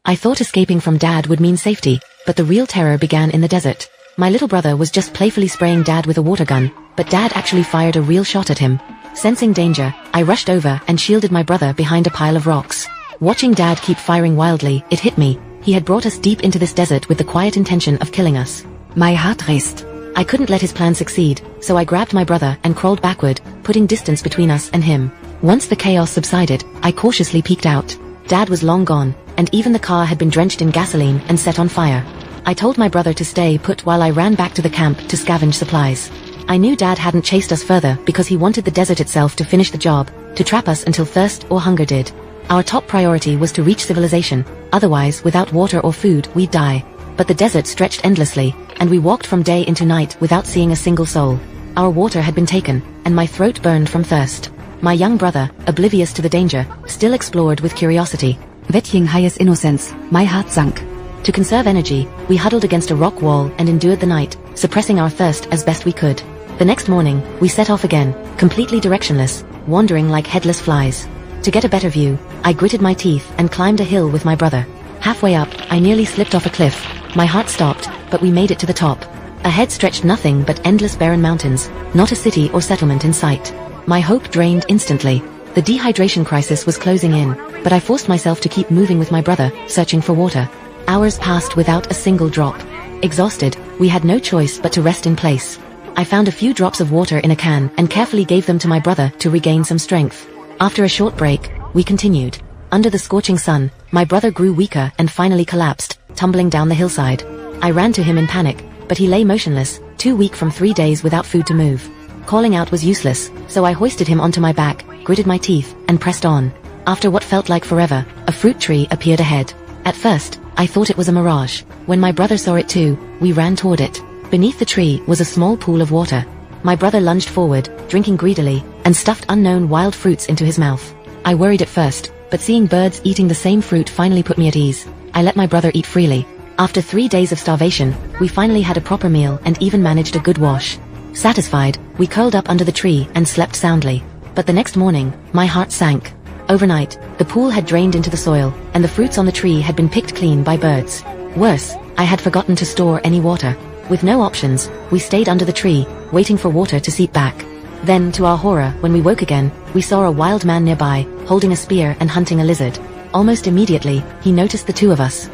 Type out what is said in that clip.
I thought escaping from Dad would mean safety, but the real terror began in the desert. My little brother was just playfully spraying Dad with a water gun, but Dad actually fired a real shot at him. Sensing danger, I rushed over and shielded my brother behind a pile of rocks. Watching Dad keep firing wildly, it hit me. He had brought us deep into this desert with the quiet intention of killing us. My heart raced. I couldn't let his plan succeed, so I grabbed my brother and crawled backward, putting distance between us and him. Once the chaos subsided, I cautiously peeked out. Dad was long gone, and even the car had been drenched in gasoline and set on fire. I told my brother to stay put while I ran back to the camp to scavenge supplies. I knew Dad hadn't chased us further because he wanted the desert itself to finish the job, to trap us until thirst or hunger did. Our top priority was to reach civilization, otherwise without water or food we'd die. But the desert stretched endlessly, and we walked from day into night without seeing a single soul. Our water had been taken, and my throat burned from thirst. My young brother, oblivious to the danger, still explored with curiosity. Wetting highest innocence, my heart sank. To conserve energy, we huddled against a rock wall and endured the night, suppressing our thirst as best we could. The next morning, we set off again, completely directionless, wandering like headless flies. To get a better view, I gritted my teeth and climbed a hill with my brother. Halfway up, I nearly slipped off a cliff. My heart stopped, but we made it to the top. Ahead stretched nothing but endless barren mountains, not a city or settlement in sight. My hope drained instantly. The dehydration crisis was closing in, but I forced myself to keep moving with my brother, searching for water. Hours passed without a single drop. Exhausted, we had no choice but to rest in place. I found a few drops of water in a can and carefully gave them to my brother to regain some strength. After a short break, we continued. Under the scorching sun, my brother grew weaker and finally collapsed, tumbling down the hillside. I ran to him in panic, but he lay motionless, too weak from 3 days without food to move. Calling out was useless, so I hoisted him onto my back, gritted my teeth, and pressed on. After what felt like forever, a fruit tree appeared ahead. At first, I thought it was a mirage. When my brother saw it too, we ran toward it. Beneath the tree was a small pool of water. My brother lunged forward, drinking greedily, and stuffed unknown wild fruits into his mouth. I worried at first, but seeing birds eating the same fruit finally put me at ease. I let my brother eat freely. After 3 days of starvation, we finally had a proper meal and even managed a good wash. Satisfied, we curled up under the tree and slept soundly. But the next morning, my heart sank. Overnight, the pool had drained into the soil, and the fruits on the tree had been picked clean by birds. Worse, I had forgotten to store any water. With no options, we stayed under the tree, waiting for water to seep back. Then, to our horror, when we woke again, we saw a wild man nearby, holding a spear and hunting a lizard. Almost immediately, he noticed the two of us.